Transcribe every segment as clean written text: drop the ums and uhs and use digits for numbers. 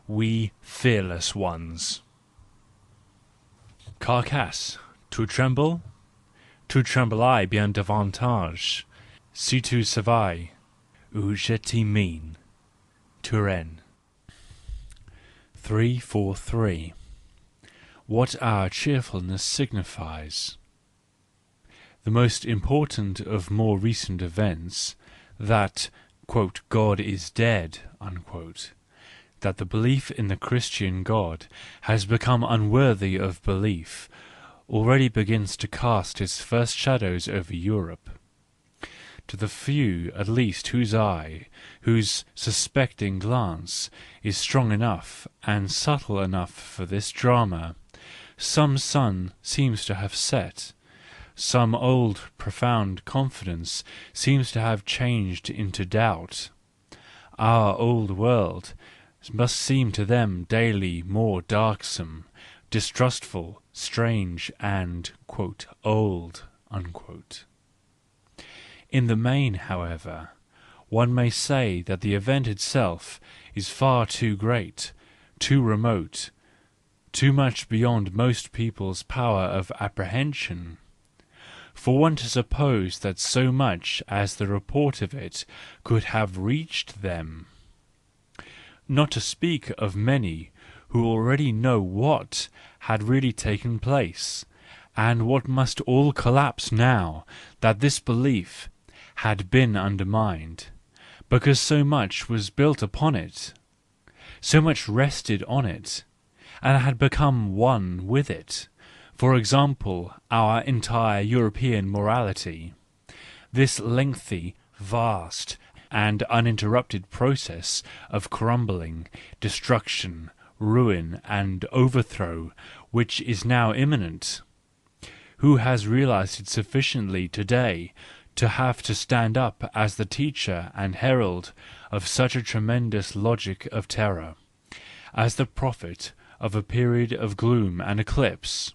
we fearless ones. Carcasse, tu trembles? Tu tremblais bien davantage, si tu savais où je t'ai mis. Turenne. 343. What our cheerfulness signifies. The most important of more recent events, that "God is dead," that the belief in the Christian God has become unworthy of belief, already begins to cast its first shadows over Europe. To the few at least whose eye, whose suspecting glance, is strong enough and subtle enough for this drama, some sun seems to have set, some old profound confidence seems to have changed into doubt. Our old world must seem to them daily more darksome, distrustful, strange, and "old." In the main, however, one may say that the event itself is far too great, too remote, too much beyond most people's power of apprehension, for one to suppose that so much as the report of it could have reached them. Not to speak of many who already know what had really taken place, and what must all collapse now that this belief had been undermined, because so much was built upon it, so much rested on it, and had become one with it. For example, our entire European morality, this lengthy, vast, and uninterrupted process of crumbling, destruction, ruin, and overthrow which is now imminent. Who has realised it sufficiently today to have to stand up as the teacher and herald of such a tremendous logic of terror, as the prophet of a period of gloom and eclipse,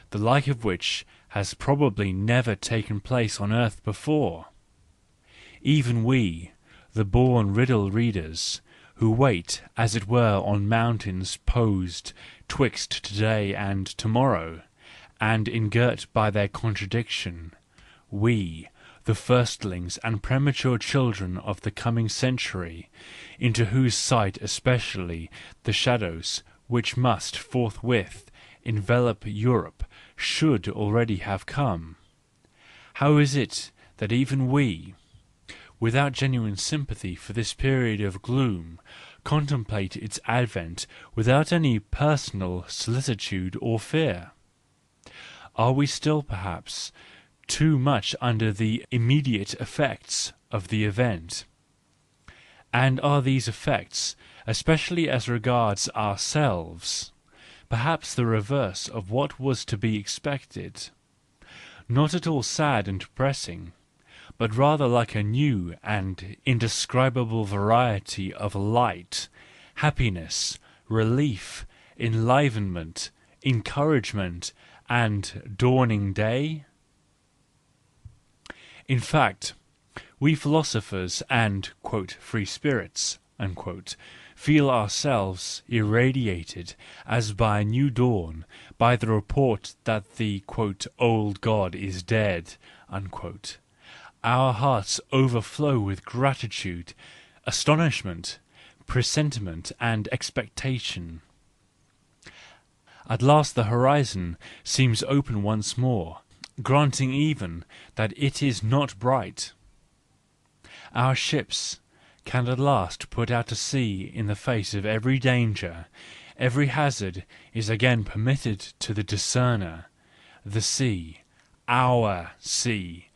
the like of which has probably never taken place on earth before? Even we, the born riddle readers, who wait as it were on mountains posed twixt today and tomorrow, and engirt by their contradiction, we, the firstlings and premature children of the coming century, into whose sight especially the shadows which must forthwith envelop Europe should already have come, how is it that even we, without genuine sympathy for this period of gloom, contemplate its advent without any personal solicitude or fear? Are we still, perhaps, too much under the immediate effects of the event? And are these effects, especially as regards ourselves, perhaps the reverse of what was to be expected? Not at all sad and depressing, but rather like a new and indescribable variety of light, happiness, relief, enlivenment, encouragement, and dawning day? In fact, we philosophers and "free spirits" feel ourselves irradiated as by a new dawn by the report that the "old God is dead." Our hearts overflow with gratitude, astonishment, presentiment, and expectation. At last the horizon seems open once more, granting even that it is not bright. Our ships can at last put out to sea in the face of every danger, every hazard is again permitted to the discerner. The sea, our sea,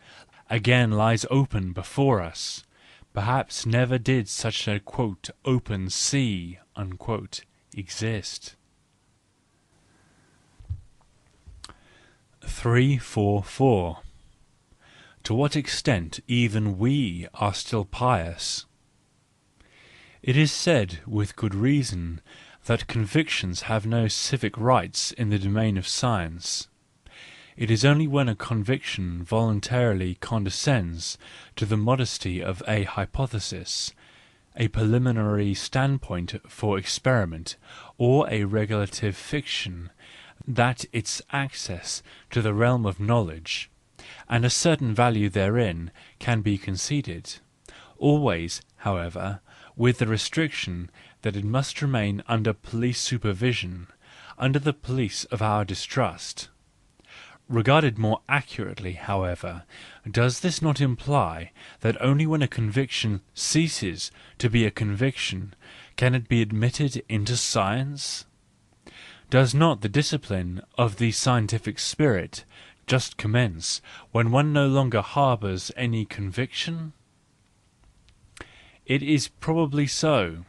again lies open before us. Perhaps never did such a "open sea" exist. 344. To what extent even we are still pious. It is said with good reason that convictions have no civic rights in the domain of science. It is only when a conviction voluntarily condescends to the modesty of a hypothesis, a preliminary standpoint for experiment, or a regulative fiction, that its access to the realm of knowledge, and a certain value therein, can be conceded, always, however, with the restriction that it must remain under police supervision, under the police of our distrust. Regarded more accurately, however, does this not imply that only when a conviction ceases to be a conviction can it be admitted into science? Does not the discipline of the scientific spirit just commence when one no longer harbours any conviction? It is probably so.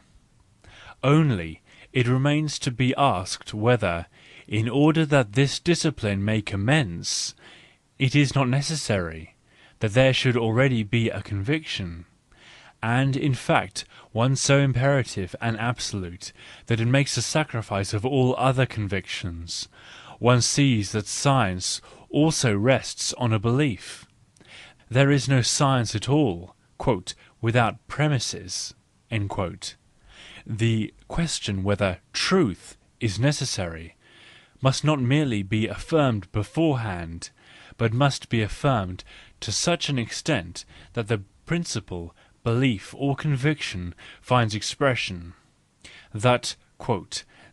Only it remains to be asked whether, in order that this discipline may commence, it is not necessary that there should already be a conviction, and in fact one so imperative and absolute that it makes a sacrifice of all other convictions. One sees that science also rests on a belief. There is no science at all, "without premises." The question whether truth is necessary must not merely be affirmed beforehand, but must be affirmed to such an extent that the principle, belief or conviction finds expression, that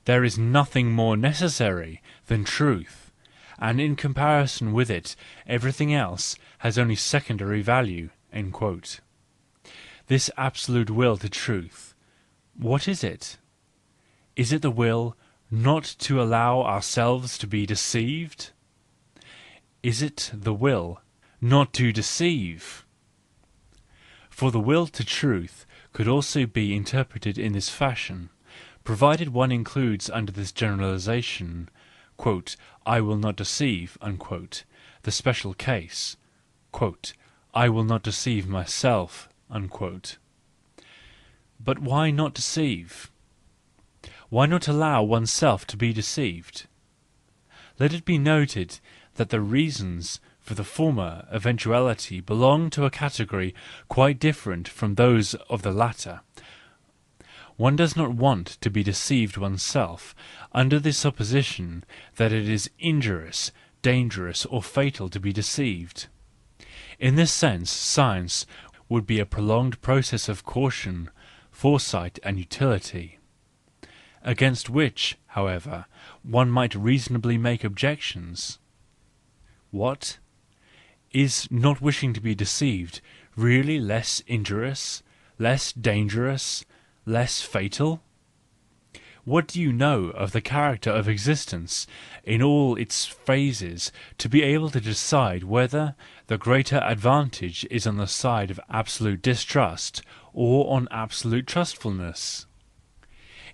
"there is nothing more necessary than truth, and in comparison with it everything else has only secondary value." This absolute will to truth, what is it? Is it the will not to allow ourselves to be deceived? Is it the will not to deceive? For the will to truth could also be interpreted in this fashion, provided one includes under this generalisation, "I will not deceive," the special case, "I will not deceive myself." But why not deceive? Why not allow oneself to be deceived? Let it be noted that the reasons for the former eventuality belong to a category quite different from those of the latter. One does not want to be deceived oneself under the supposition that it is injurious, dangerous, or fatal to be deceived. In this sense, science would be a prolonged process of caution, foresight and utility, against which, however, one might reasonably make objections. What? Is not wishing to be deceived really less injurious, less dangerous, less fatal? What do you know of the character of existence in all its phases to be able to decide whether the greater advantage is on the side of absolute distrust or on absolute trustfulness?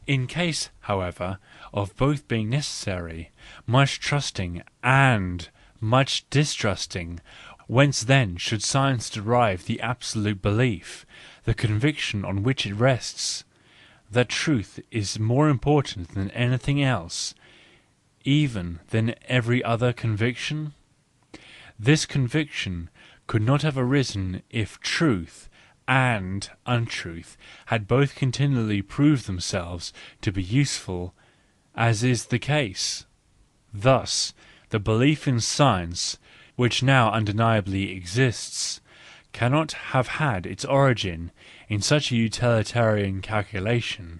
In case, however, of both being necessary, much trusting and much distrusting, whence then should science derive the absolute belief, the conviction on which it rests, that truth is more important than anything else, even than every other conviction? This conviction could not have arisen if truth and untruth had both continually proved themselves to be useful, as is the case. Thus, the belief in science, which now undeniably exists, cannot have had its origin in such a utilitarian calculation,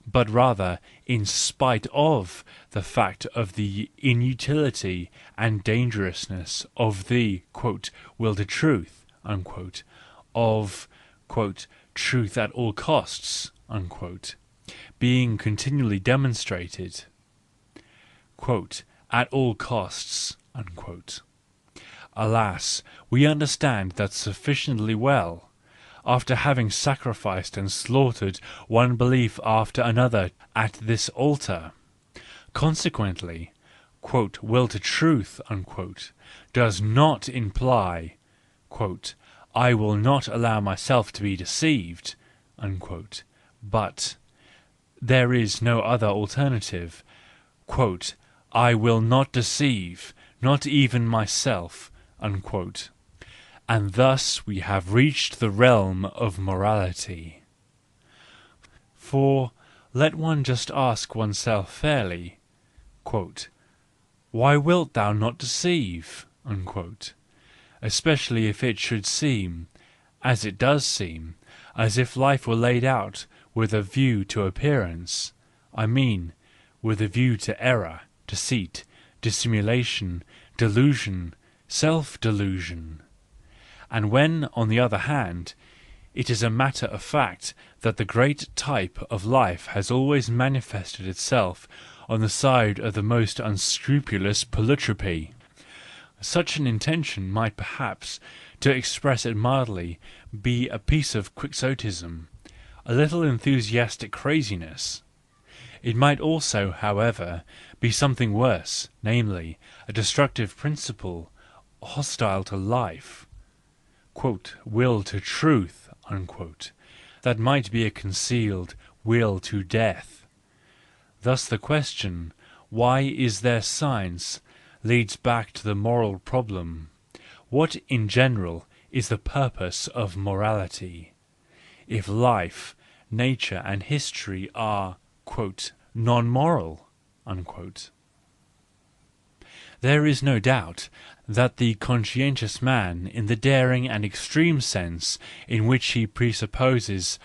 but rather in spite of the fact of the inutility and dangerousness of the "will to truth," of "truth at all costs," being continually demonstrated. "At all costs." Alas, we understand that sufficiently well, after having sacrificed and slaughtered one belief after another at this altar. Consequently, "will to truth" does not imply, "I will not allow myself to be deceived," but there is no other alternative, "I will not deceive, not even myself," and thus we have reached the realm of morality. For let one just ask oneself fairly, "Why wilt thou not deceive?" especially if it should seem, as it does seem, as if life were laid out with a view to appearance, I mean, with a view to error, deceit, dissimulation, delusion, self-delusion. And when, on the other hand, it is a matter of fact that the great type of life has always manifested itself on the side of the most unscrupulous polytropy, such an intention might perhaps, to express it mildly, be a piece of quixotism, a little enthusiastic craziness. It might also, however, be something worse, namely, a destructive principle, hostile to life, "will to truth," that might be a concealed will to death. Thus the question, why is there science, leads back to the moral problem. What in general is the purpose of morality? If life, nature and history are "non-moral," there is no doubt that the conscientious man, in the daring and extreme sense in which he presupposes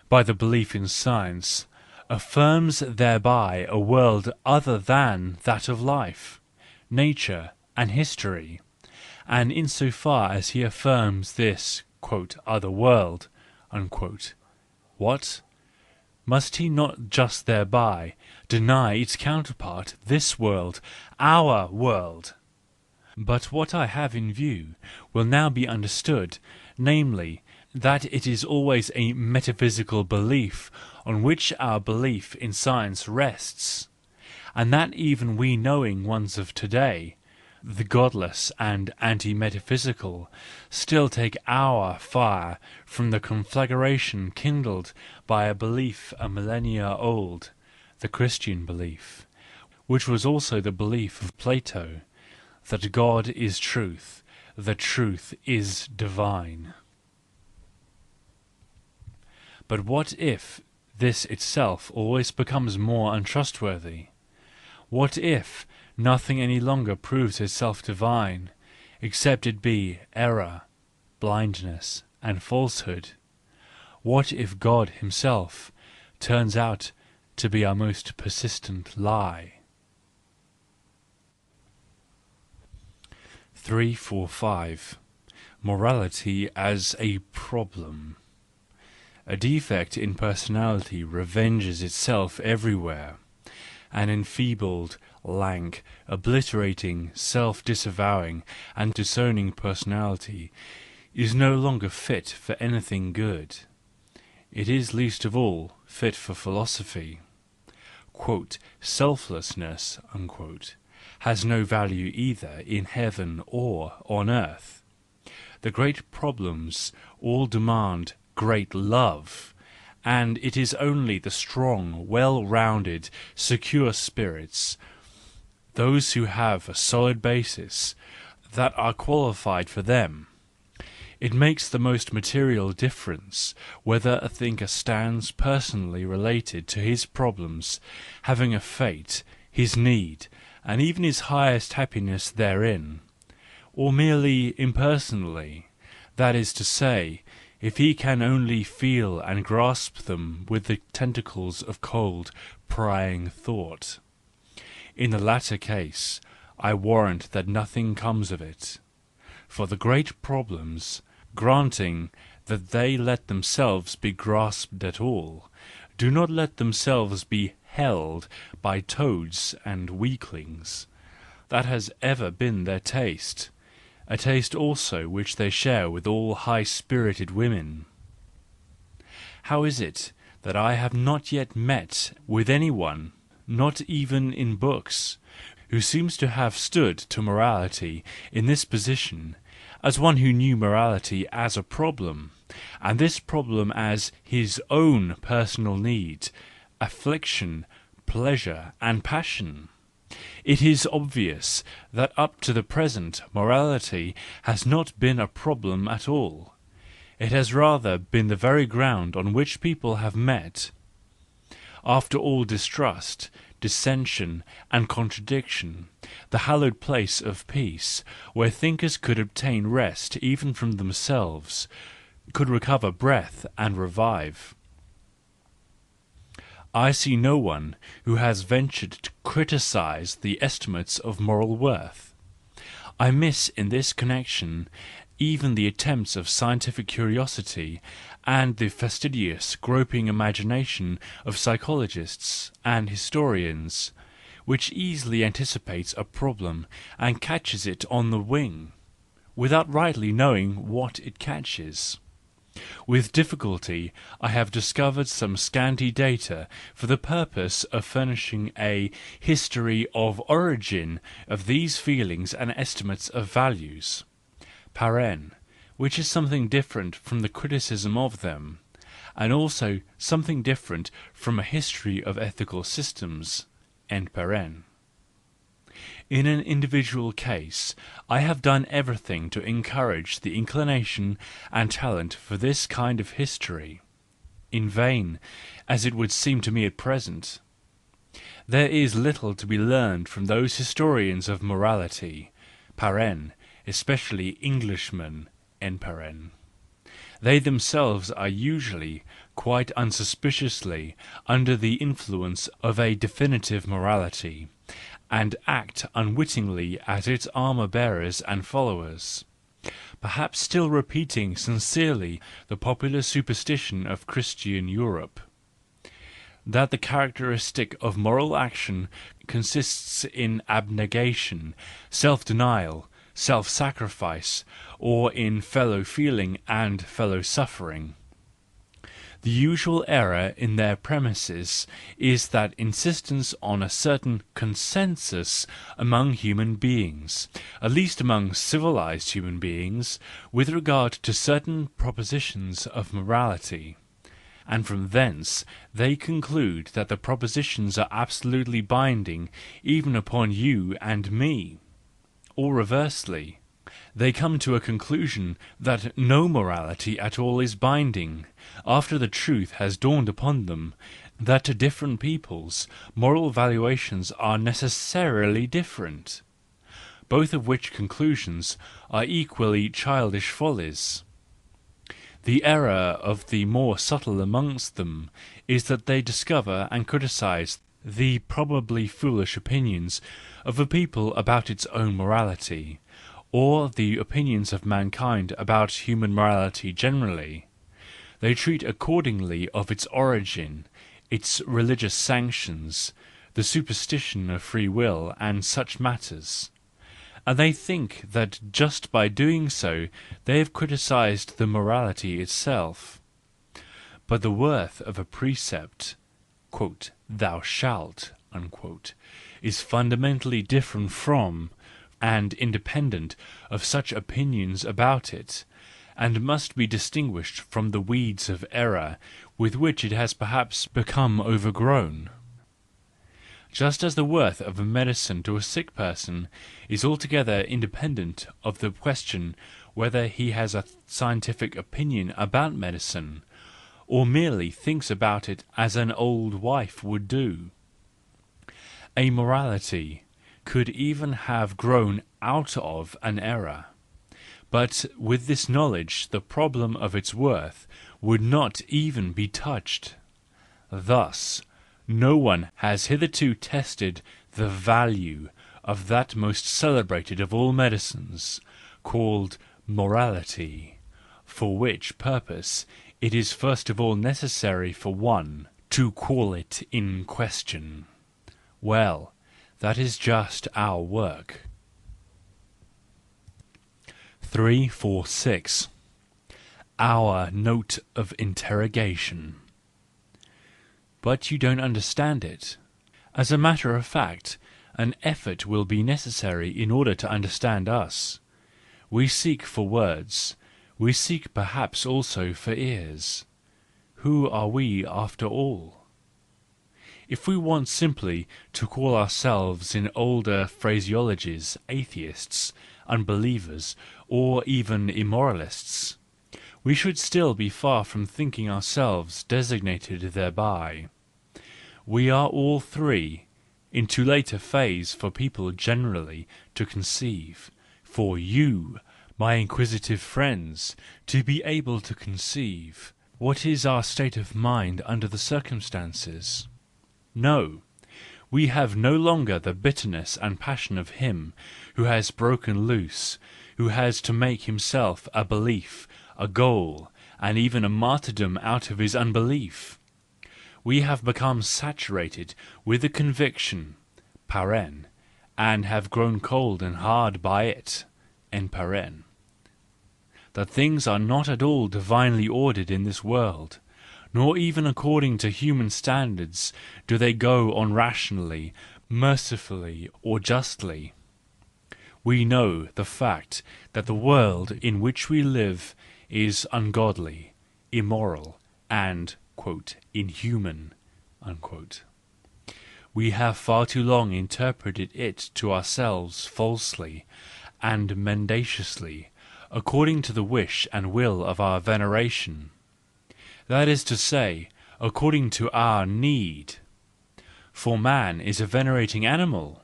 by the belief in science, affirms thereby a world other than that of life, nature and history, and in so far as he affirms this "other world," what? Must he not just thereby deny its counterpart, this world, our world? But what I have in view will now be understood, namely, that it is always a metaphysical belief on which our belief in science rests, and that even we knowing ones of today, the godless and anti-metaphysical, still take our fire from the conflagration kindled by a belief a millennia old, the Christian belief, which was also the belief of Plato, that God is truth, the truth is divine. But what if this itself always becomes more untrustworthy? What if nothing any longer proves itself divine, except it be error, blindness, and falsehood? What if God himself turns out to be our most persistent lie? 345. Morality as a problem. A defect in personality revenges itself everywhere. An enfeebled, lank, obliterating, self-disavowing and disowning personality is no longer fit for anything good. It is least of all fit for philosophy. "Selflessness," has no value either in heaven or on earth. The great problems all demand great love, and it is only the strong, well-rounded, secure spirits, those who have a solid basis, that are qualified for them. It makes the most material difference whether a thinker stands personally related to his problems, having a fate, his need, and even his highest happiness therein, or merely impersonally, that is to say, if he can only feel and grasp them with the tentacles of cold, prying thought. In the latter case, I warrant that nothing comes of it. For the great problems, granting that they let themselves be grasped at all, do not let themselves be held by toads and weaklings. That has ever been their taste, a taste also which they share with all high-spirited women. How is it that I have not yet met with anyone, not even in books, who seems to have stood to morality in this position, as one who knew morality as a problem, and this problem as his own personal need, affliction, pleasure and passion? It is obvious that up to the present morality has not been a problem at all. It has rather been the very ground on which people have met. after all distrust, dissension and contradiction, the hallowed place of peace, where thinkers could obtain rest even from themselves, could recover breath and revive. I see no one who has ventured to criticise the estimates of moral worth. I miss in this connection even the attempts of scientific curiosity and the fastidious, groping imagination of psychologists and historians, which easily anticipates a problem and catches it on the wing, without rightly knowing what it catches. With difficulty I have discovered some scanty data for the purpose of furnishing a history of origin of these feelings and estimates of values, which is something different from the criticism of them, and also something different from a history of ethical systems. In an individual case, I have done everything to encourage the inclination and talent for this kind of history, in vain, as it would seem to me at present. There is little to be learned from those historians of morality, especially Englishmen, They themselves are usually, quite unsuspiciously, under the influence of a definitive morality, and act unwittingly as its armour-bearers and followers, perhaps still repeating sincerely the popular superstition of Christian Europe, that the characteristic of moral action consists in abnegation, self-denial, self-sacrifice, or in fellow-feeling and fellow-suffering. The usual error in their premises is that insistence on a certain consensus among human beings, at least among civilized human beings, with regard to certain propositions of morality, and from thence they conclude that the propositions are absolutely binding even upon you and me. Or reversely, they come to a conclusion that no morality at all is binding, after the truth has dawned upon them that to different peoples moral valuations are necessarily different, both of which conclusions are equally childish follies. The error of the more subtle amongst them is that they discover and criticise the probably foolish opinions of a people about its own morality, or the opinions of mankind about human morality generally. They treat accordingly of its origin, its religious sanctions, the superstition of free will, and such matters, and they think that just by doing so they have criticised the morality itself. But the worth of a precept, "thou shalt," is fundamentally different from and independent of such opinions about it, and must be distinguished from the weeds of error with which it has perhaps become overgrown. Just as the worth of a medicine to a sick person is altogether independent of the question whether he has a scientific opinion about medicine, or merely thinks about it as an old wife would do. A morality could even have grown out of an error, but with this knowledge the problem of its worth would not even be touched. Thus, no one has hitherto tested the value of that most celebrated of all medicines, called morality, for which purpose it is first of all necessary for one to call it in question. Well, that is just our work. 346. Our note of interrogation. But you don't understand it. As a matter of fact, an effort will be necessary in order to understand us. We seek for words, we seek perhaps also for ears. Who are we after all? If we want simply to call ourselves in older phraseologies atheists, unbelievers, or even immoralists, we should still be far from thinking ourselves designated thereby. we are all three in too late a phase for people generally to conceive, for you, my inquisitive friends, to be able to conceive. What is our state of mind under the circumstances? No, we have no longer the bitterness and passion of him who has broken loose, who has to make himself a belief, a goal, and even a martyrdom out of his unbelief. We have become saturated with the conviction, and have grown cold and hard by it, that things are not at all divinely ordered in this world, nor even according to human standards do they go on rationally, mercifully, or justly. We know the fact that the world in which we live is ungodly, immoral, and inhuman. We have far too long interpreted it to ourselves falsely and mendaciously, according to the wish and will of our veneration. That is to say, according to our need. For man is a venerating animal,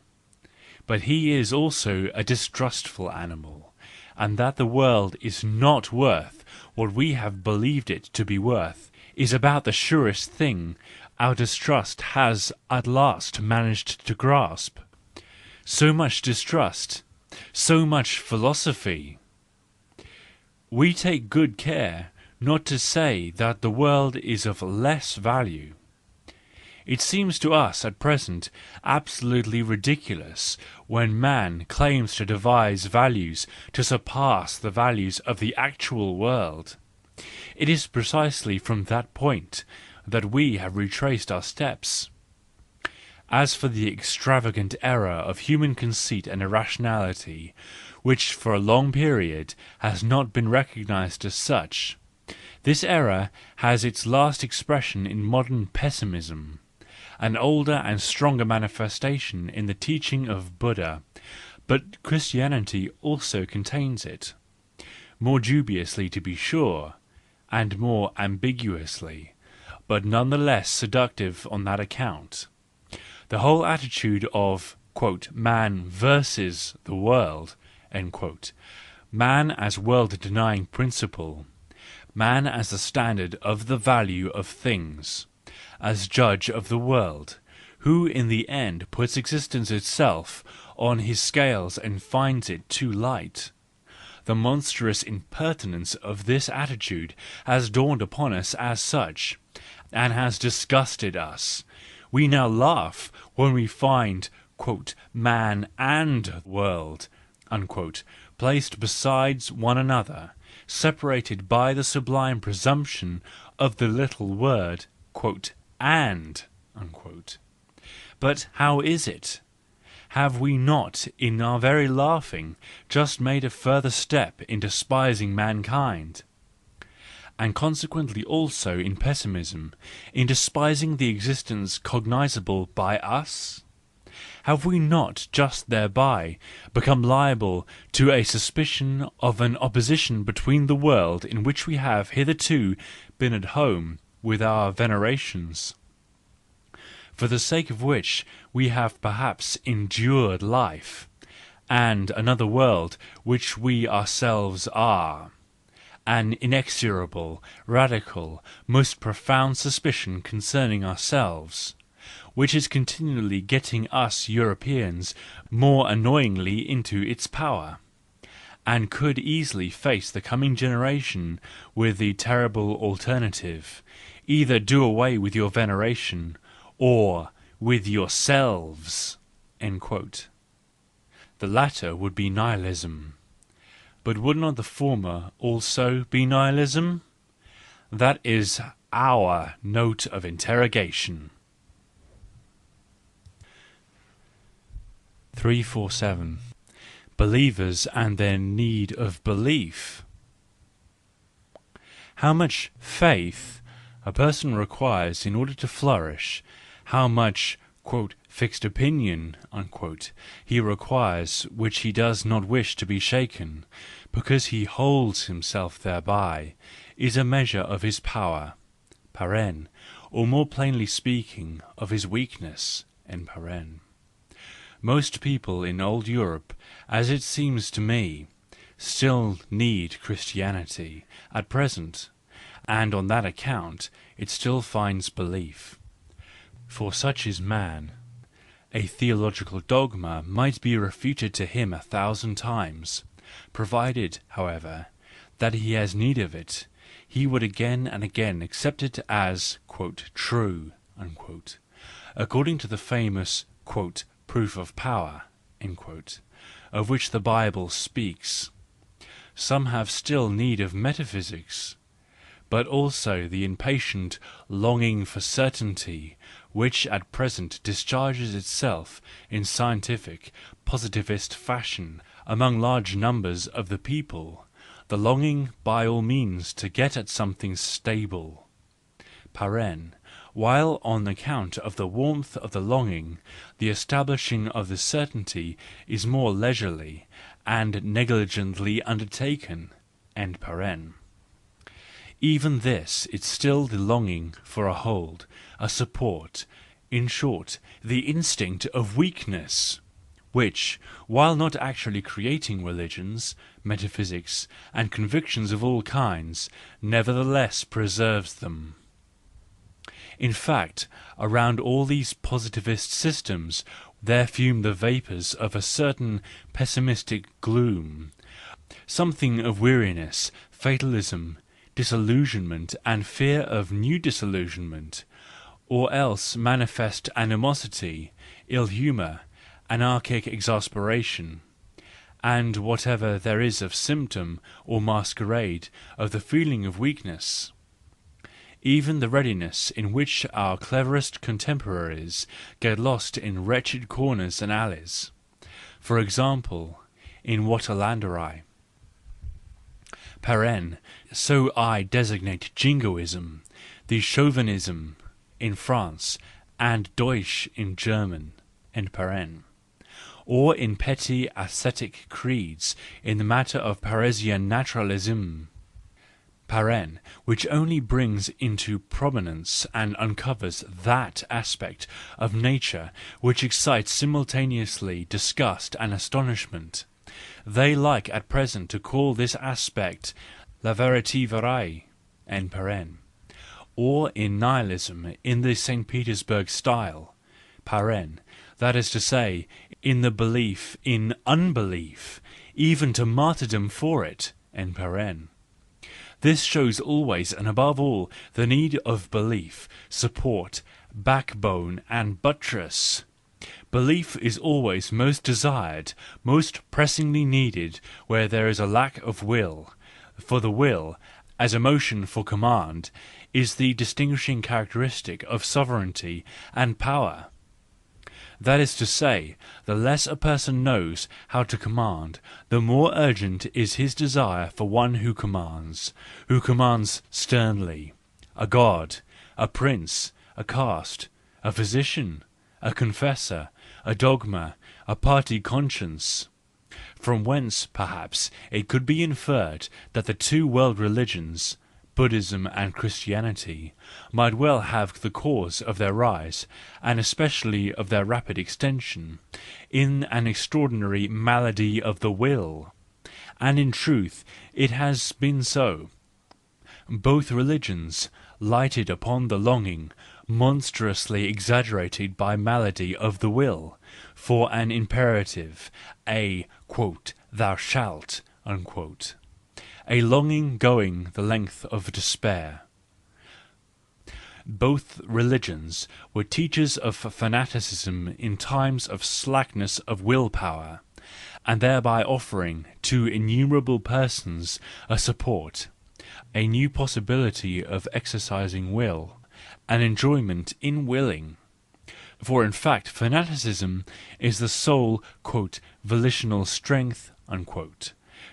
but he is also a distrustful animal, and that the world is not worth what we have believed it to be worth is about the surest thing our distrust has at last managed to grasp. So much distrust, so much philosophy. We take good care not to say that the world is of less value. It seems to us at present absolutely ridiculous when man claims to devise values to surpass the values of the actual world. It is precisely from that point that we have retraced our steps. As for the extravagant error of human conceit and irrationality, which for a long period has not been recognised as such, this error has its last expression in modern pessimism, an older and stronger manifestation in the teaching of Buddha, but Christianity also contains it, more dubiously to be sure, and more ambiguously, but none the less seductive on that account. The whole attitude of "man versus the world," man as world-denying principle, man as the standard of the value of things, as judge of the world, who in the end puts existence itself on his scales and finds it too light. The monstrous impertinence of this attitude has dawned upon us as such, and has disgusted us. We now laugh when we find "man and world" placed beside one another, separated by the sublime presumption of the little word "and." But how is it? Have we not, in our very laughing, just made a further step in despising mankind? And consequently also in pessimism, in despising the existence cognisable by us? Have we not just thereby become liable to a suspicion of an opposition between the world in which we have hitherto been at home with our venerations, for the sake of which we have perhaps endured life, and another world which we ourselves are? An inexorable, radical, most profound suspicion concerning ourselves, which is continually getting us Europeans more annoyingly into its power, and could easily face the coming generation with the terrible alternative: either do away with your veneration, or with yourselves. The latter would be nihilism. But would not the former also be nihilism? That is our note of interrogation. 347. Believers and their need of belief. How much faith a person requires in order to flourish, how much "fixed opinion" he requires which he does not wish to be shaken, because he holds himself thereby, is a measure of his power, or more plainly speaking, of his weakness. Most people in old Europe, as it seems to me, still need Christianity at present, and on that account it still finds belief. For such is man. A theological dogma might be refuted to him 1,000 times, provided, however, that he has need of it, he would again and again accept it as "true," according to the famous "proof of power," of which the Bible speaks. Some have still need of metaphysics, but also the impatient longing for certainty, which at present discharges itself in scientific, positivist fashion among large numbers of the people, the longing by all means to get at something stable. While on account of the warmth of the longing, the establishing of the certainty is more leisurely and negligently undertaken. Even this is still the longing for a hold, a support, in short, the instinct of weakness, which, while not actually creating religions, metaphysics, and convictions of all kinds, nevertheless preserves them. In fact, around all these positivist systems there fume the vapours of a certain pessimistic gloom, something of weariness, fatalism, disillusionment and fear of new disillusionment, or else manifest animosity, ill humour, anarchic exasperation, and whatever there is of symptom or masquerade of the feeling of weakness. Even the readiness in which our cleverest contemporaries get lost in wretched corners and alleys, for example, in Waterlanderei. So I designate Jingoism, the Chauvinism in France, and Deutsch in German, or in petty ascetic creeds in the matter of Parisian naturalism, which only brings into prominence and uncovers that aspect of nature which excites simultaneously disgust and astonishment. They like at present to call this aspect la vérité vraie, or in Nihilism in the St. Petersburg style, that is to say, in the belief in unbelief, even to martyrdom for it, This shows always and above all the need of belief, support, backbone and buttress. Belief is always most desired, most pressingly needed where there is a lack of will, for the will, as a motion for command, is the distinguishing characteristic of sovereignty and power. That is to say, the less a person knows how to command, the more urgent is his desire for one who commands sternly, a god, a prince, a caste, a physician, a confessor, a dogma, a party conscience. From whence, perhaps, it could be inferred that the two world religions, Buddhism and Christianity, might well have the cause of their rise, and especially of their rapid extension, in an extraordinary malady of the will. And in truth it has been so. Both religions lighted upon the longing, monstrously exaggerated by malady of the will, for an imperative, a "thou shalt," a longing going the length of despair. Both religions were teachers of fanaticism in times of slackness of will-power, and thereby offering to innumerable persons a support, a new possibility of exercising will, an enjoyment in willing. For in fact fanaticism is the sole "volitional strength"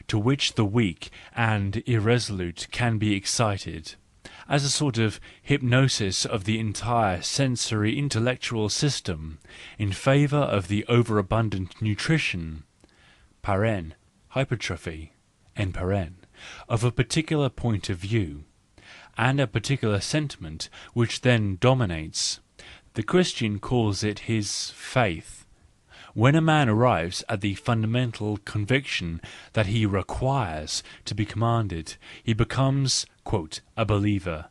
to which the weak and irresolute can be excited, as a sort of hypnosis of the entire sensory intellectual system in favour of the overabundant nutrition (hypertrophy) of a particular point of view, and a particular sentiment which then dominates. The Christian calls it his faith. When a man arrives at the fundamental conviction that he requires to be commanded, he becomes "a believer."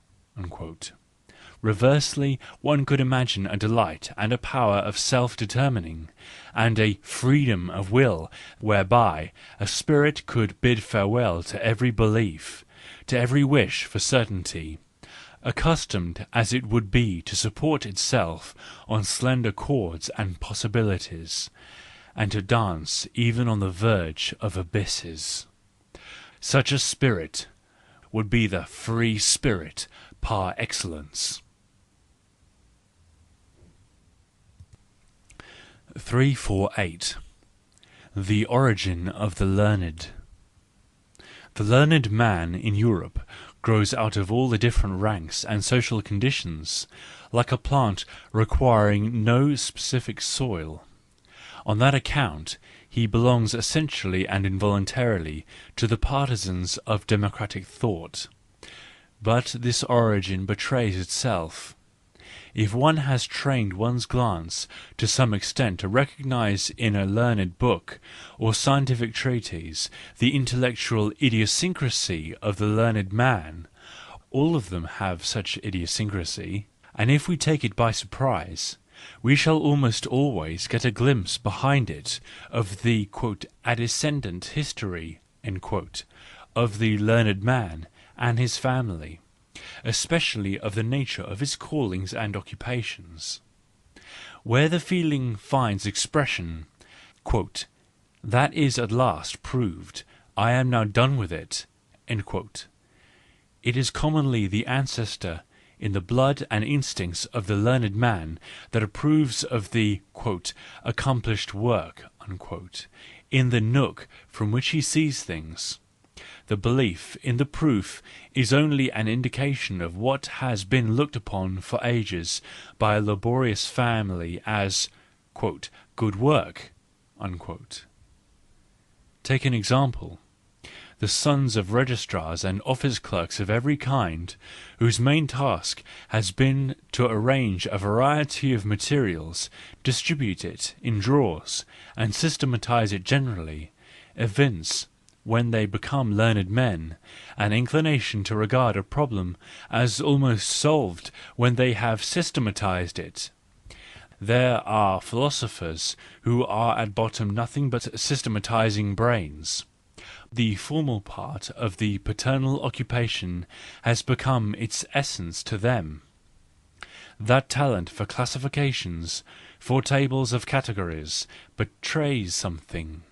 Reversely, one could imagine a delight and a power of self-determining, and a freedom of will whereby a spirit could bid farewell to every belief, to every wish for certainty, accustomed as it would be to support itself on slender cords and possibilities, and to dance even on the verge of abysses. Such a spirit would be the free spirit par excellence. 348. The origin of the learned. The learned man in Europe grows out of all the different ranks and social conditions, like a plant requiring no specific soil. On that account, he belongs essentially and involuntarily to the partisans of democratic thought. But this origin betrays itself. If one has trained one's glance to some extent to recognise in a learned book or scientific treatise the intellectual idiosyncrasy of the learned man, all of them have such idiosyncrasy, and if we take it by surprise, we shall almost always get a glimpse behind it of the "adescendant history" of the learned man and his family, especially of the nature of his callings and occupations. Where the feeling finds expression, "that is at last proved, I am now done with it," it is commonly the ancestor in the blood and instincts of the learned man that approves of the "accomplished work," in the nook from which he sees things. The belief in the proof is only an indication of what has been looked upon for ages by a laborious family as "good work." Take an example. The sons of registrars and office clerks of every kind, whose main task has been to arrange a variety of materials, distribute it in drawers, and systematise it generally, evince, when they become learned men, an inclination to regard a problem as almost solved when they have systematised it. There are philosophers who are at bottom nothing but systematising brains. The formal part of the paternal occupation has become its essence to them. That talent for classifications, for tables of categories, betrays something.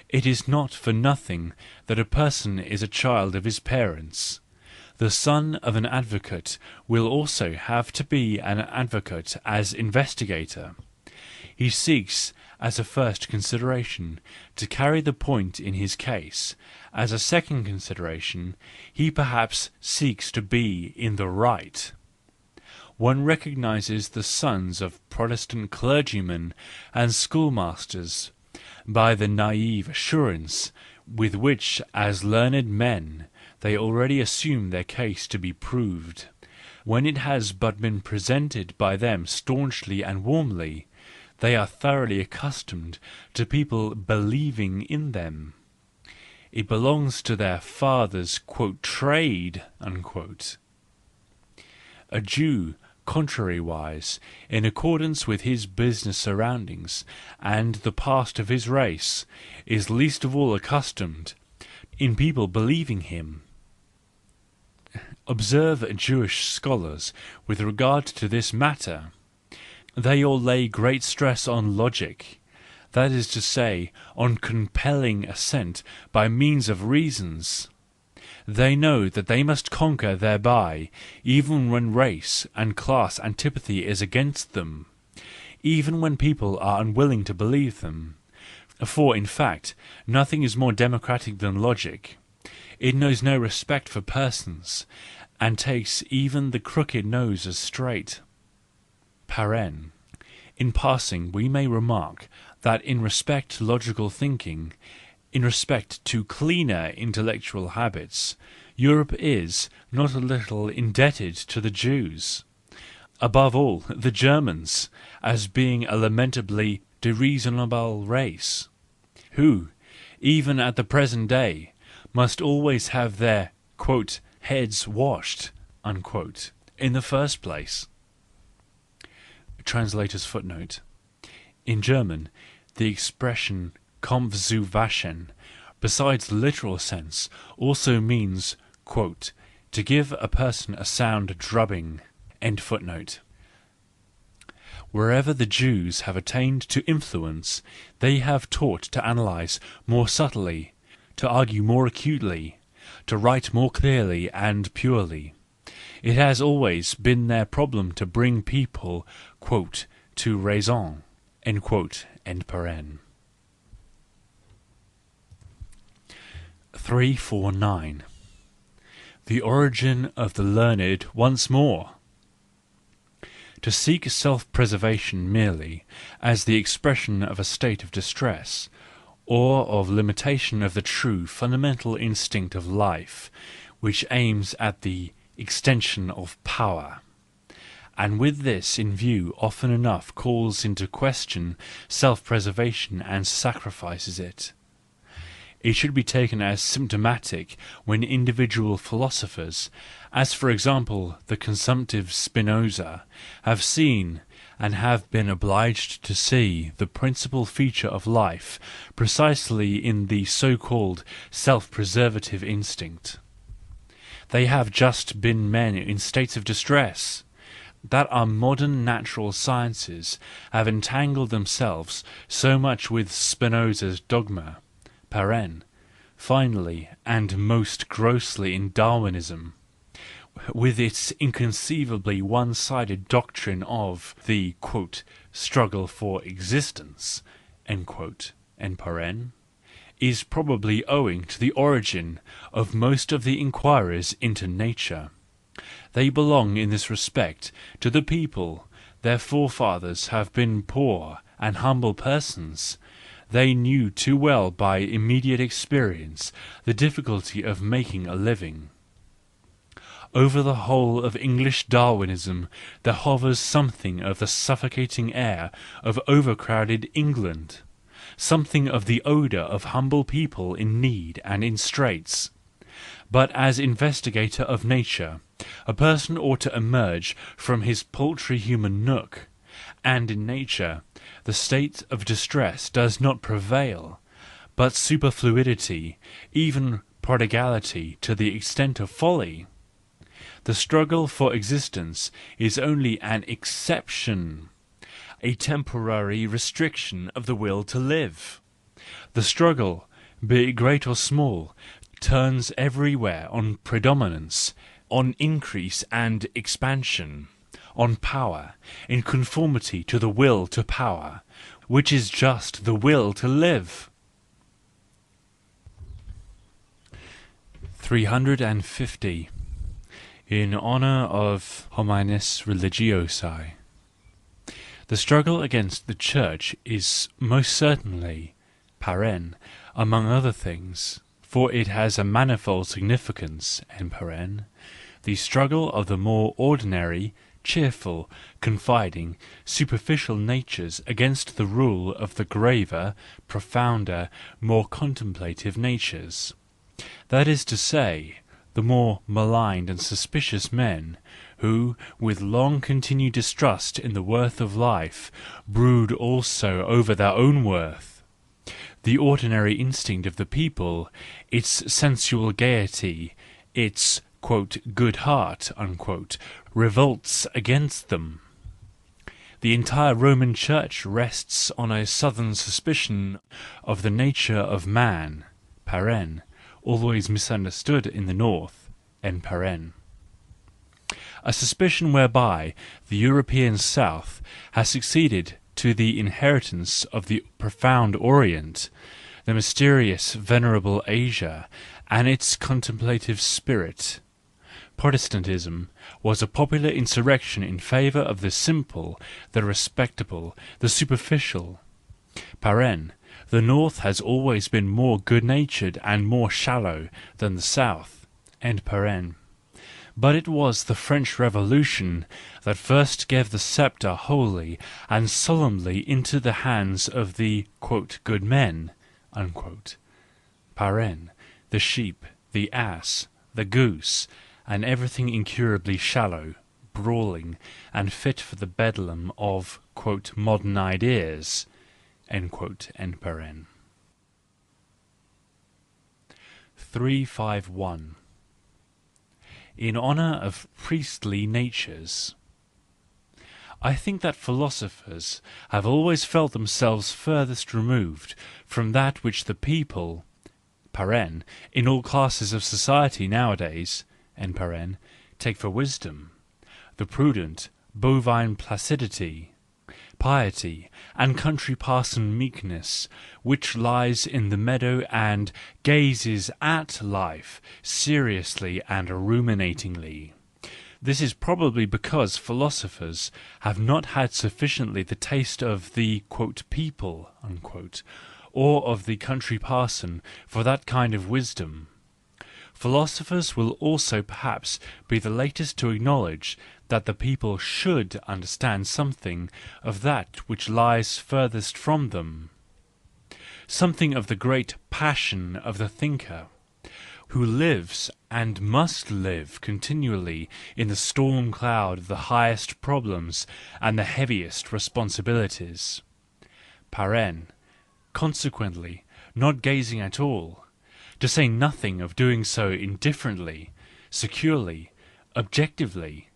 It is not for nothing that a person is a child of his parents. The son of an advocate will also have to be an advocate as investigator. He seeks, as a first consideration, to carry the point in his case; as a second consideration, he perhaps seeks to be in the right. One recognises the sons of Protestant clergymen and schoolmasters by the naive assurance with which, as learned men, they already assume their case to be proved, when it has but been presented by them staunchly and warmly. They are thoroughly accustomed to people believing in them. It belongs to their father's "trade." A Jew, contrariwise, in accordance with his business surroundings and the past of his race, is least of all accustomed in people believing him. Observe Jewish scholars with regard to this matter. They all lay great stress on logic, that is to say, on compelling assent by means of reasons. They know that they must conquer thereby, even when race and class antipathy is against them, even when people are unwilling to believe them. For, in fact, nothing is more democratic than logic. It knows no respect for persons, and takes even the crooked nose as straight. In passing, we may remark that in respect to logical thinking, in respect to cleaner intellectual habits, Europe is not a little indebted to the Jews, above all the Germans, as being a lamentably dereasonable race, who, even at the present day, must always have their "heads washed" in the first place. Translator's footnote. In German, the expression Kopf zu waschen, besides the literal sense, also means to give a person a sound drubbing. End footnote. Wherever the Jews have attained to influence, they have taught to analyse more subtly, to argue more acutely, to write more clearly and purely. It has always been their problem to bring people to raison. End paren. 349. The origin of the learned once more. To seek self-preservation merely as the expression of a state of distress, or of limitation of the true fundamental instinct of life, which aims at the extension of power, and with this in view often enough calls into question self-preservation and sacrifices it. It should be taken as symptomatic when individual philosophers, as for example the consumptive Spinoza, have seen and have been obliged to see the principal feature of life precisely in the so-called self-preservative instinct. They have just been men in states of distress, that our modern natural sciences have entangled themselves so much with Spinoza's dogma, finally and most grossly in Darwinism, with its inconceivably one-sided doctrine of the struggle for existence, is probably owing to the origin of most of the inquiries into nature. They belong in this respect to the people, their forefathers have been poor and humble persons. They knew too well by immediate experience the difficulty of making a living. Over the whole of English Darwinism there hovers something of the suffocating air of overcrowded England, something of the odour of humble people in need and in straits. But as investigator of nature, a person ought to emerge from his paltry human nook, and in nature the state of distress does not prevail, but superfluity, even prodigality to the extent of folly. The struggle for existence is only an exception, a temporary restriction of the will to live. The struggle, be it great or small, turns everywhere on predominance, on increase and expansion, on power, in conformity to the will to power, which is just the will to live. 350. In honour of homines religiosi. The struggle against the Church is most certainly, among other things, for it has a manifold significance, the struggle of the more ordinary, cheerful, confiding, superficial natures against the rule of the graver, profounder, more contemplative natures. That is to say, the more maligned and suspicious men, who, with long-continued distrust in the worth of life, brood also over their own worth. The ordinary instinct of the people, its sensual gaiety, its good heart," revolts against them. The entire Roman Church rests on a southern suspicion of the nature of man, always misunderstood in the north, a suspicion whereby the European South has succeeded to the inheritance of the profound Orient, the mysterious venerable Asia, and its contemplative spirit. Protestantism was a popular insurrection in favour of the simple, the respectable, the superficial. The North has always been more good-natured and more shallow than the South. But it was the French Revolution that first gave the sceptre wholly and solemnly into the hands of the "good men" (the sheep, the ass, the goose, and everything incurably shallow, brawling, and fit for the bedlam of "modern ideas"). 351. In honour of priestly natures. I think that philosophers have always felt themselves furthest removed from that which the people (in all classes of society nowadays) take for wisdom, the prudent, bovine placidity, piety, and country parson meekness, which lies in the meadow and gazes at life seriously and ruminatingly. This is probably because philosophers have not had sufficiently the taste of the "people," or of the country parson for that kind of wisdom. Philosophers will also perhaps be the latest to acknowledge that the people should understand something of that which lies furthest from them, something of the great passion of the thinker, who lives and must live continually in the storm cloud of the highest problems and the heaviest responsibilities (consequently not gazing at all, to say nothing of doing so indifferently, securely, objectively).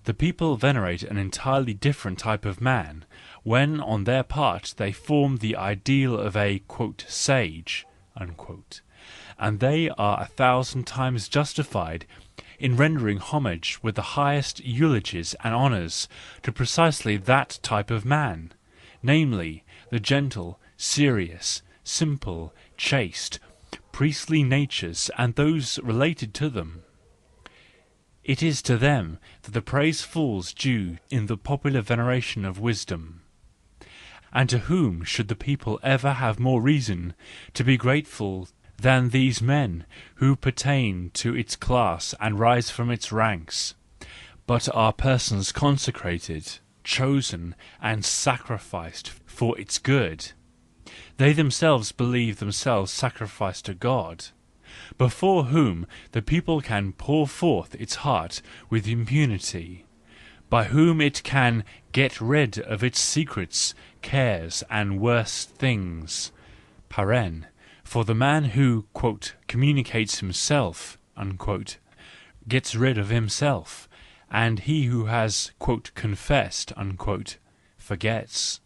The people venerate an entirely different type of man, when on their part they form the ideal of a "sage," and they are 1,000 times justified in rendering homage with the highest eulogies and honours to precisely that type of man, namely, the gentle, serious, simple, chaste, priestly natures and those related to them. It is to them that the praise falls due in the popular veneration of wisdom. And to whom should the people ever have more reason to be grateful than these men who pertain to its class and rise from its ranks, but are persons consecrated, chosen, and sacrificed for its good? They themselves believe themselves sacrificed to God, before whom the people can pour forth its heart with impunity, by whom it can get rid of its secrets, cares, and worse things. For the man who "communicates himself" gets rid of himself, and he who has "confessed" forgets.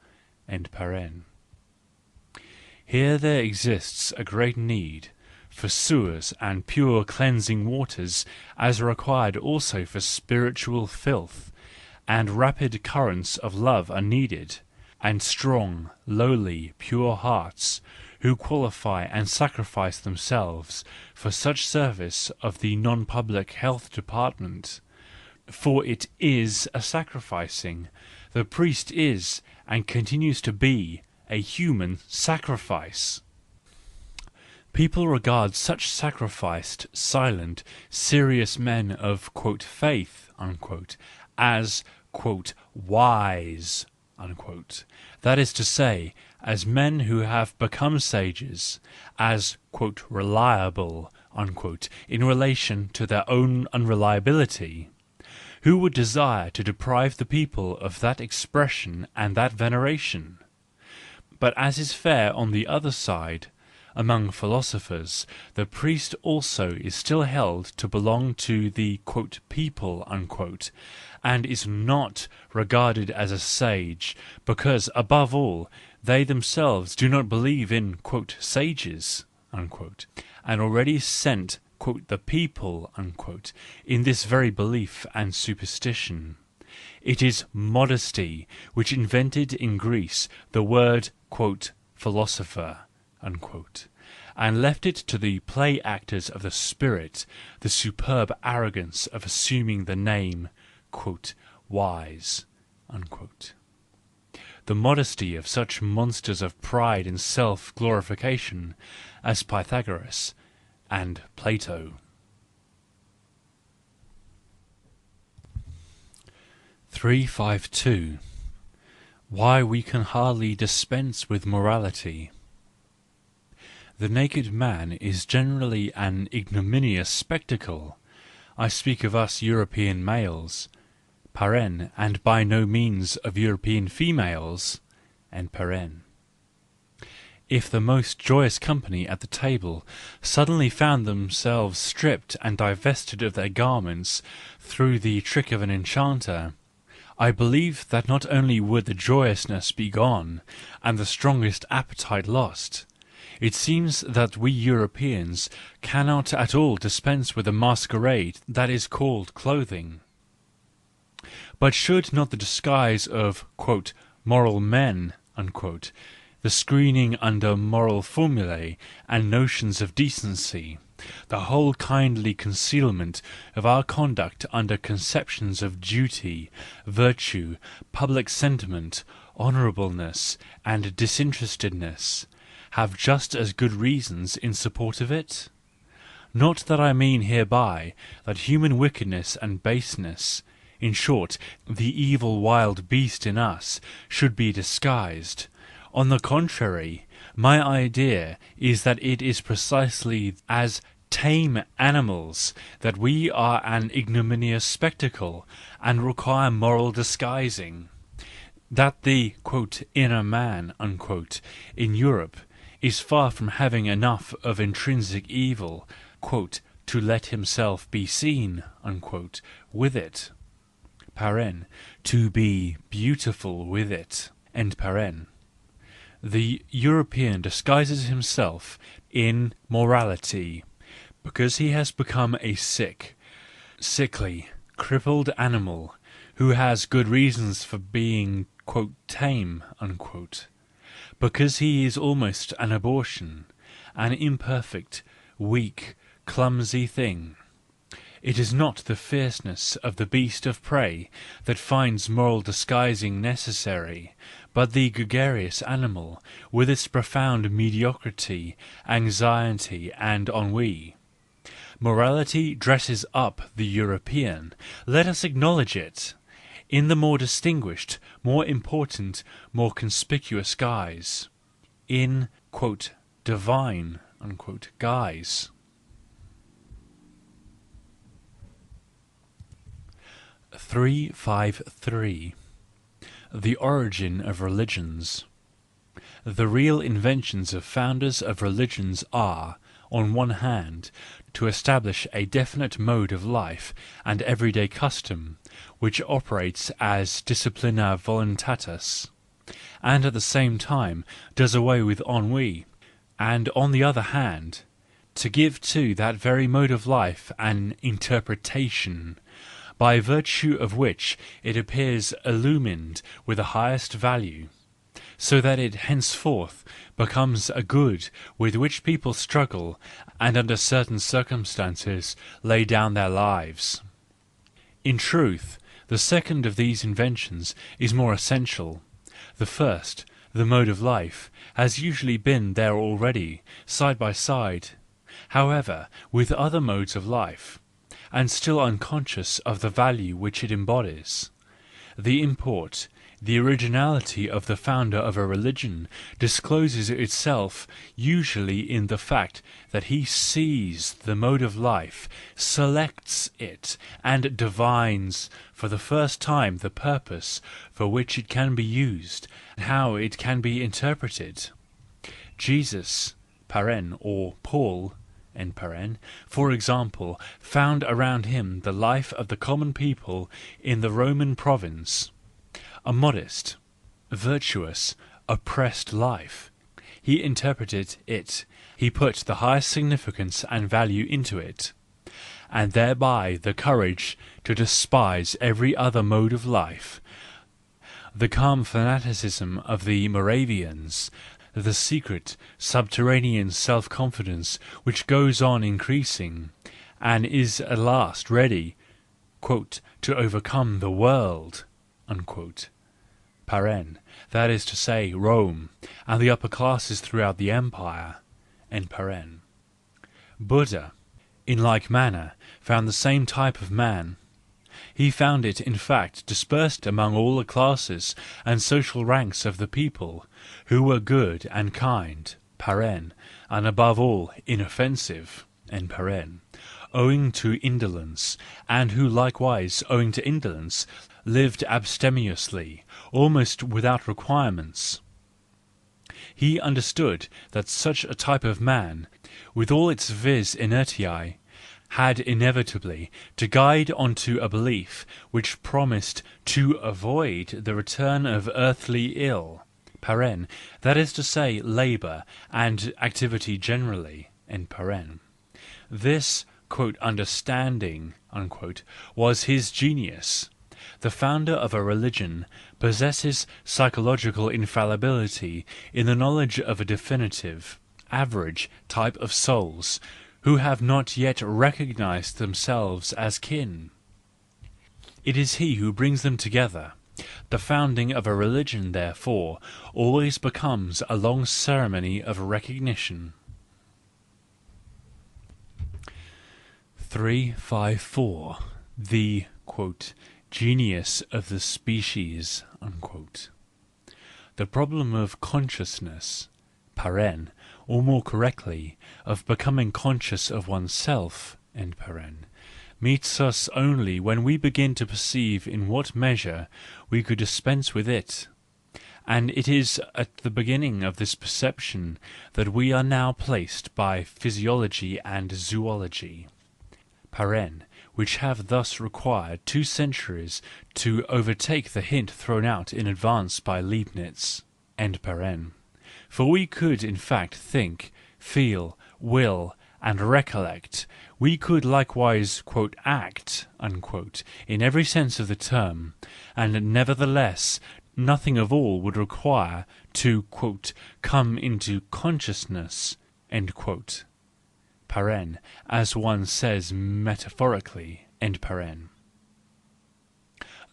Here there exists a great need for sewers and pure cleansing waters, as required also for spiritual filth, and rapid currents of love are needed, and strong, lowly, pure hearts, who qualify and sacrifice themselves for such service of the non-public health department. For it is a sacrificing, the priest is and continues to be a human sacrifice. People regard such sacrificed, silent, serious men of "faith" as "wise," that is to say, as men who have become sages, as "reliable" in relation to their own unreliability. Who would desire to deprive the people of that expression and that veneration? But as is fair on the other side, among philosophers, the priest also is still held to belong to the "people," and is not regarded as a sage, because, above all, they themselves do not believe in "sages," and already scent the people in this very belief and superstition. It is modesty which invented in Greece the word "philosopher," and left it to the play actors of the spirit the superb arrogance of assuming the name "wise." The modesty of such monsters of pride and self-glorification as Pythagoras and Plato. 352. Why we can hardly dispense with morality. The naked man is generally an ignominious spectacle. I speak of us European males, and by no means of European females, If the most joyous company at the table suddenly found themselves stripped and divested of their garments through the trick of an enchanter, I believe that not only would the joyousness be gone, and the strongest appetite lost, it seems that we Europeans cannot at all dispense with the masquerade that is called clothing. But should not the disguise of "moral men," the screening under moral formulae and notions of decency, the whole kindly concealment of our conduct under conceptions of duty, virtue, public sentiment, honourableness, and disinterestedness, have just as good reasons in support of it? Not that I mean hereby that human wickedness and baseness, in short, the evil wild beast in us, should be disguised. On the contrary, my idea is that it is precisely as tame animals that we are an ignominious spectacle and require moral disguising, that the "inner man" in Europe is far from having enough of intrinsic evil to let himself be seen with it, to be beautiful with it. The European disguises himself in morality because he has become a sickly, crippled animal who has good reasons for being "tame," because he is almost an abortion, an imperfect, weak, clumsy thing. It is not the fierceness of the beast of prey that finds moral disguising necessary, but the gregarious animal, with its profound mediocrity, anxiety, and ennui. Morality dresses up the European, let us acknowledge it, in the more distinguished, more important, more conspicuous guise, in "divine" guise. 353. The origin of religions. The real inventions of founders of religions are, on one hand, to establish a definite mode of life and everyday custom, which operates as disciplina voluntatis, and at the same time does away with ennui, and on the other hand, to give to that very mode of life an interpretation, by virtue of which it appears illumined with the highest value, so that it henceforth becomes a good with which people struggle and under certain circumstances lay down their lives. In truth, the second of these inventions is more essential. The first, the mode of life, has usually been there already, side by side, however, with other modes of life, and still unconscious of the value which it embodies. The import, the originality of the founder of a religion discloses itself usually in the fact that he sees the mode of life, selects it, and divines for the first time the purpose for which it can be used, and how it can be interpreted. Jesus or Paul, for example, found around him the life of the common people in the Roman province, a modest, virtuous, oppressed life. He interpreted it, he put the highest significance and value into it, and thereby the courage to despise every other mode of life. The calm fanaticism of the Moravians, the secret, subterranean self-confidence which goes on increasing, and is at last ready to overcome the world, that is to say, Rome, and the upper classes throughout the empire, Buddha, in like manner, found the same type of man. He found it, in fact, dispersed among all the classes and social ranks of the people, who were good and kind (and above all inoffensive), owing to indolence, and who likewise, owing to indolence, lived abstemiously, almost without requirements. He understood that such a type of man, with all its vis inertiae, had inevitably to guide on to a belief which promised to avoid the return of earthly ill (that is to say, labour and activity generally). This "understanding" was his genius. The founder of a religion possesses psychological infallibility in the knowledge of a definitive, average type of souls, who have not yet recognised themselves as kin. It is he who brings them together. The founding of a religion, therefore, always becomes a long ceremony of recognition. 354. The "genius of the species." The problem of consciousness (or more correctly, of becoming conscious of oneself) meets us only when we begin to perceive in what measure we could dispense with it. And it is at the beginning of this perception that we are now placed by physiology and zoology (which have thus required 2 centuries to overtake the hint thrown out in advance by Leibniz). For we could in fact think, feel, will, and recollect, we could likewise "act" in every sense of the term, and nevertheless nothing of all would require to "come into consciousness" as one says metaphorically.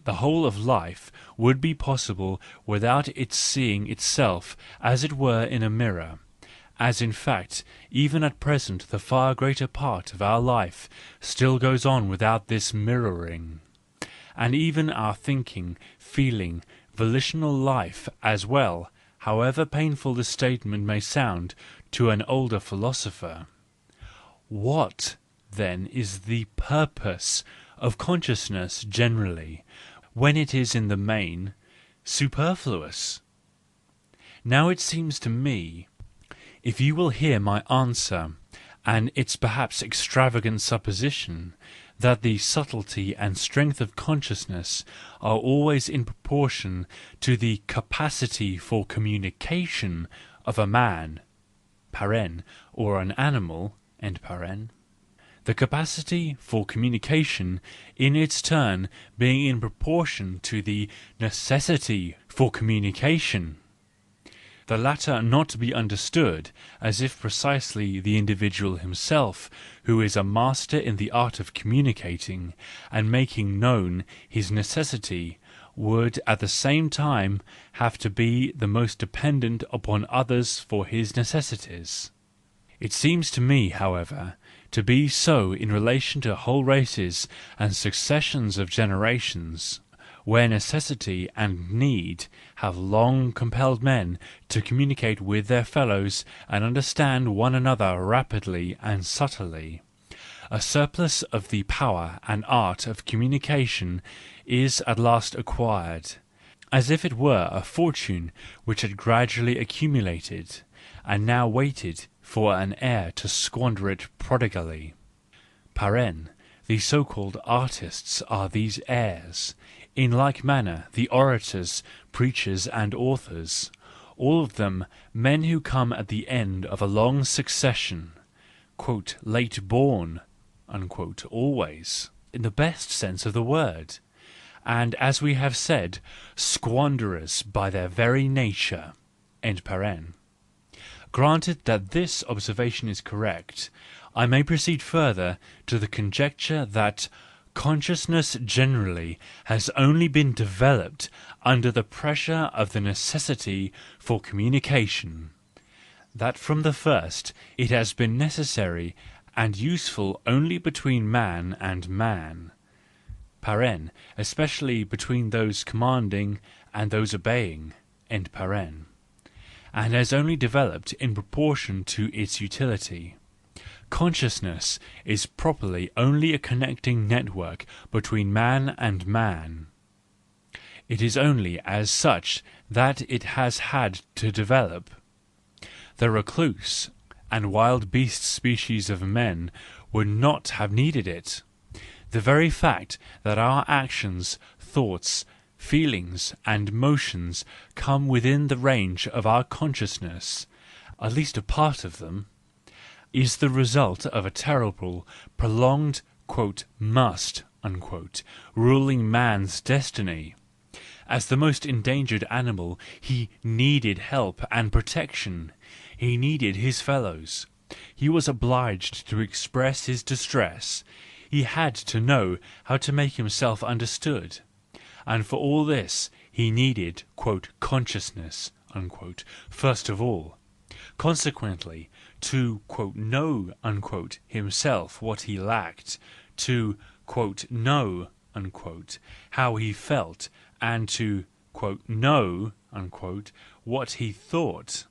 The whole of life would be possible without its seeing itself as it were in a mirror, as in fact even at present the far greater part of our life still goes on without this mirroring, and even our thinking, feeling, volitional life as well, however painful the statement may sound to an older philosopher. What, then, is the purpose of consciousness generally, when it is in the main superfluous? Now it seems to me, if you will hear my answer, and its perhaps extravagant supposition, that the subtlety and strength of consciousness are always in proportion to the capacity for communication of a man or an animal, the capacity for communication in its turn being in proportion to the necessity for communication. The latter not to be understood as if precisely the individual himself, who is a master in the art of communicating and making known his necessity, would at the same time have to be the most dependent upon others for his necessities. It seems to me, however, to be so in relation to whole races and successions of generations, where necessity and need have long compelled men to communicate with their fellows and understand one another rapidly and subtly. A surplus of the power and art of communication is at last acquired, as if it were a fortune which had gradually accumulated, and now waited for an heir to squander it prodigally. The so-called artists are these heirs, in like manner the orators, preachers and authors, all of them men who come at the end of a long succession, "late born," always, in the best sense of the word, and as we have said, squanderers by their very nature. Granted that this observation is correct, I may proceed further to the conjecture that consciousness generally has only been developed under the pressure of the necessity for communication, that from the first it has been necessary and useful only between man and man, especially between those commanding and those obeying, and has only developed in proportion to its utility. Consciousness is properly only a connecting network between man and man. It is only as such that it has had to develop. The recluse and wild beast species of men would not have needed it. The very fact that our actions, thoughts, feelings and motions come within the range of our consciousness, at least a part of them, is the result of a terrible, prolonged "must" ruling man's destiny. As the most endangered animal, he needed help and protection. He needed his fellows. He was obliged to express his distress. He had to know how to make himself understood. And for all this he needed "consciousness" first of all. Consequently, to "know" himself what he lacked, to "know" how he felt, and to "know" what he thought.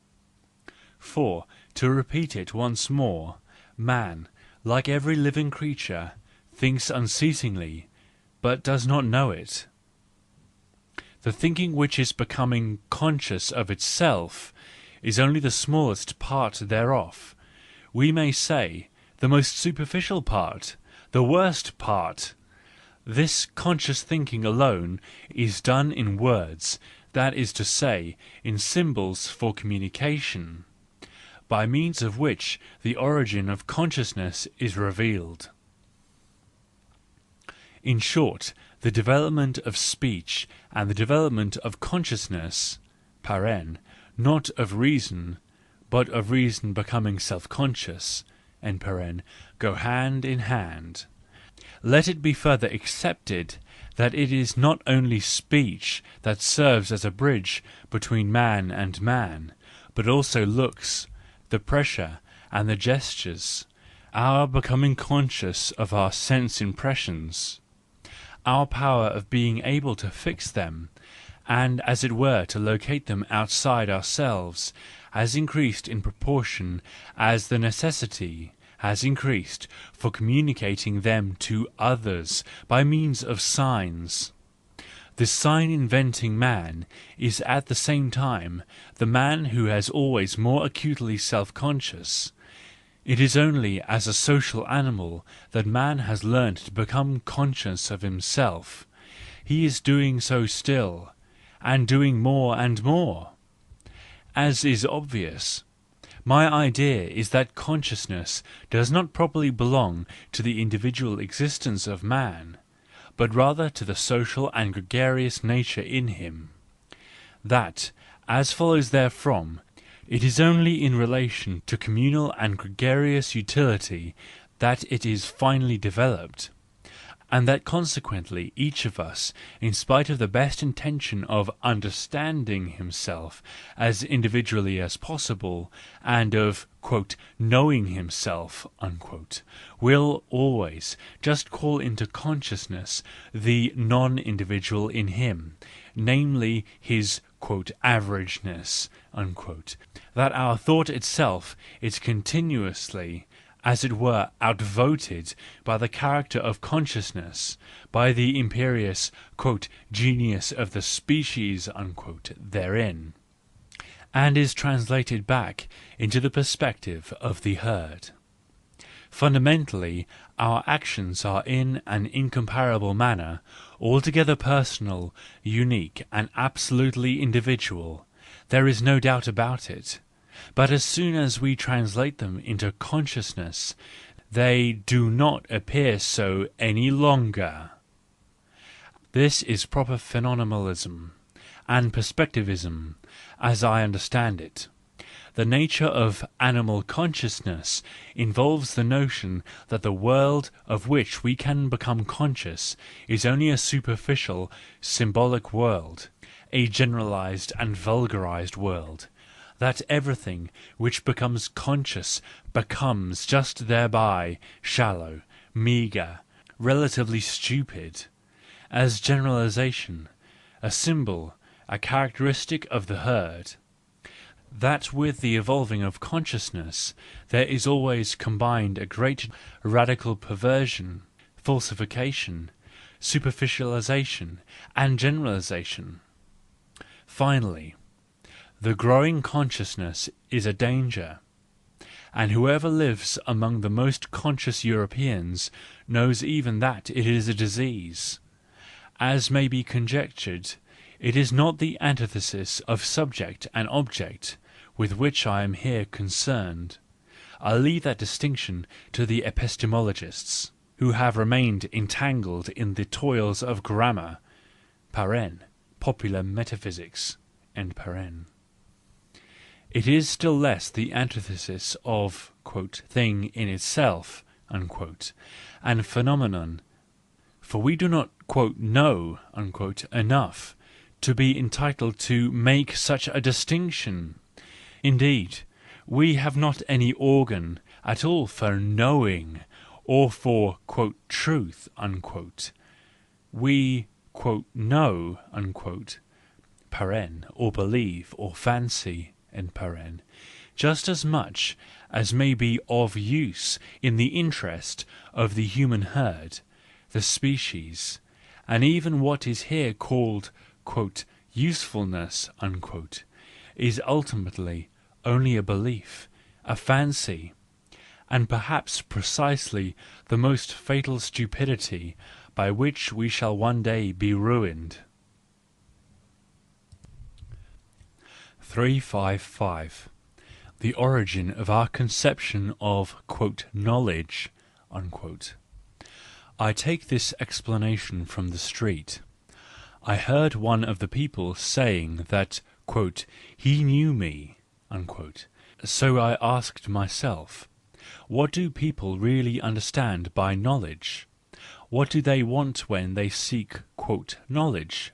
For, to repeat it once more, man, like every living creature, thinks unceasingly, but does not know it. The thinking which is becoming conscious of itself is only the smallest part thereof, we may say, the most superficial part, the worst part. This conscious thinking alone is done in words, that is to say, in symbols for communication, by means of which the origin of consciousness is revealed. In short, the development of speech and the development of consciousness not of reason, but of reason becoming self-conscious go hand in hand. Let it be further accepted that it is not only speech that serves as a bridge between man and man, but also looks, the pressure and the gestures, our becoming conscious of our sense impressions, our power of being able to fix them, and as it were to locate them outside ourselves, has increased in proportion as the necessity has increased for communicating them to others by means of signs. The sign-inventing man is at the same time the man who is always more acutely self-conscious. It is only as a social animal that man has learnt to become conscious of himself. He is doing so still, and doing more and more. As is obvious, my idea is that consciousness does not properly belong to the individual existence of man, but rather to the social and gregarious nature in him. That, as follows therefrom, it is only in relation to communal and gregarious utility that it is finally developed, and that consequently each of us, in spite of the best intention of understanding himself as individually as possible, and of "knowing himself," will always just call into consciousness the non-individual in him, namely his "averageness," that our thought itself is continuously, as it were, outvoted by the character of consciousness, by the imperious "genius of the species" therein, and is translated back into the perspective of the herd. Fundamentally, our actions are in an incomparable manner altogether personal, unique, and absolutely individual, there is no doubt about it. But as soon as we translate them into consciousness, they do not appear so any longer. This is proper phenomenalism and perspectivism, as I understand it. The nature of animal consciousness involves the notion that the world of which we can become conscious is only a superficial, symbolic world, a generalised and vulgarised world, that everything which becomes conscious becomes just thereby shallow, meagre, relatively stupid, as generalisation, a symbol, a characteristic of the herd. That with the evolving of consciousness there is always combined a great radical perversion, falsification, superficialisation and generalisation. Finally, the growing consciousness is a danger, and whoever lives among the most conscious Europeans knows even that it is a disease. As may be conjectured, it is not the antithesis of subject and object with which I am here concerned. I leave that distinction to the epistemologists, who have remained entangled in the toils of grammar (popular metaphysics). It is still less the antithesis of "thing in itself" and phenomenon, for we do not "know" enough to be entitled to make such a distinction. Indeed, we have not any organ at all for knowing or for "truth." We "know" or believe or fancy just as much as may be of use in the interest of the human herd, the species, and even what is here called "usefulness" is ultimately only a belief, a fancy, and perhaps precisely the most fatal stupidity by which we shall one day be ruined. 355. The origin of our conception of "knowledge." I take this explanation from the street. I heard one of the people saying that "he knew me." So I asked myself, what do people really understand by knowledge? What do they want when they seek "knowledge"?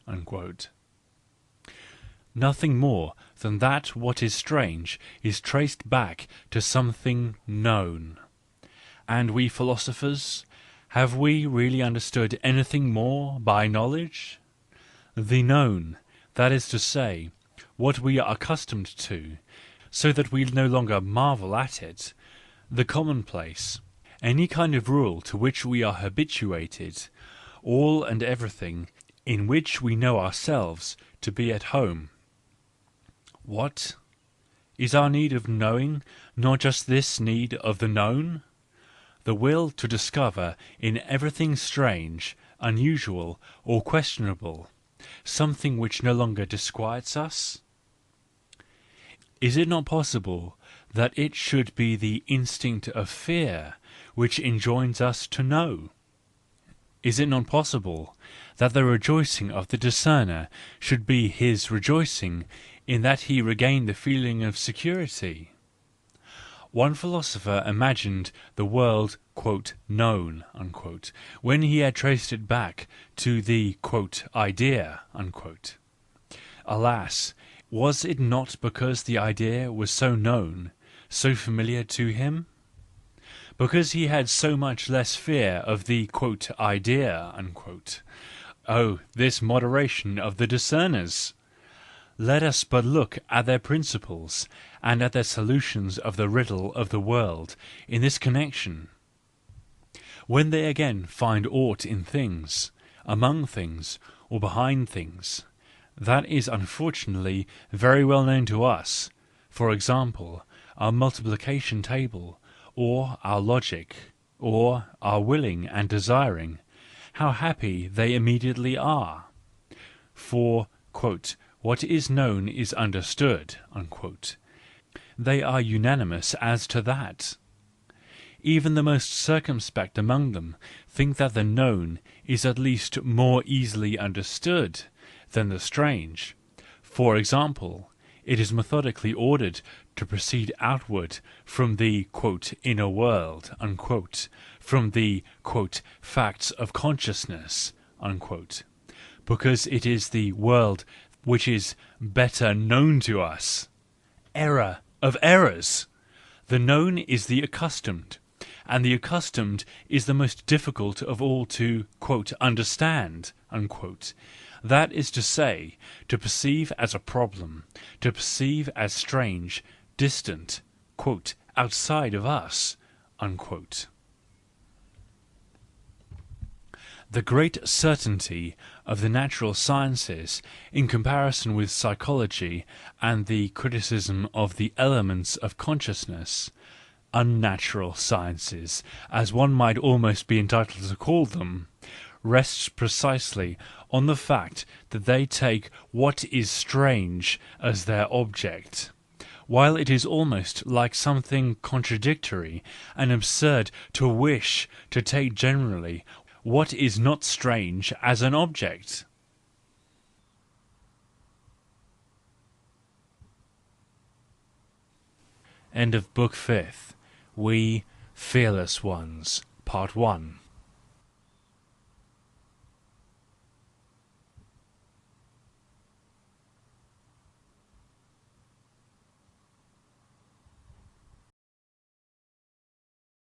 Nothing more than that what is strange is traced back to something known. And we philosophers, have we really understood anything more by knowledge? The known, that is to say, what we are accustomed to, so that we no longer marvel at it, the commonplace, any kind of rule to which we are habituated, all and everything in which we know ourselves to be at home. What? Is our need of knowing not just this need of the known? The will to discover in everything strange, unusual or questionable, something which no longer disquiets us? Is it not possible that it should be the instinct of fear which enjoins us to know? Is it not possible that the rejoicing of the discerner should be his rejoicing in that he regained the feeling of security? One philosopher imagined the world "known" when he had traced it back to the "idea." Alas, was it not because the idea was so known, so familiar to him? Because he had so much less fear of the "idea"? Oh, this moderation of the discerners! Let us but look at their principles and at their solutions of the riddle of the world in this connection. When they again find aught in things, among things, or behind things, that is unfortunately very well known to us, for example, our multiplication table, or our logic, or our willing and desiring, how happy they immediately are! For "what is known is understood." They are unanimous as to that. Even the most circumspect among them think that the known is at least more easily understood than the strange. For example, it is methodically ordered to proceed outward from the "inner world," from the "facts of consciousness," because it is the world which is better known to us. error of errors. The known is the accustomed, and the accustomed is the most difficult of all to "understand." That is to say, to perceive as a problem, to perceive as strange, distant, "outside of us." The great certainty of the natural sciences in comparison with psychology and the criticism of the elements of consciousness, unnatural sciences, as one might almost be entitled to call them, rests precisely on the fact that they take what is strange as their object, while it is almost like something contradictory and absurd to wish to take generally what is not strange as an object. End of Book Fifth. We Fearless Ones, Part 1.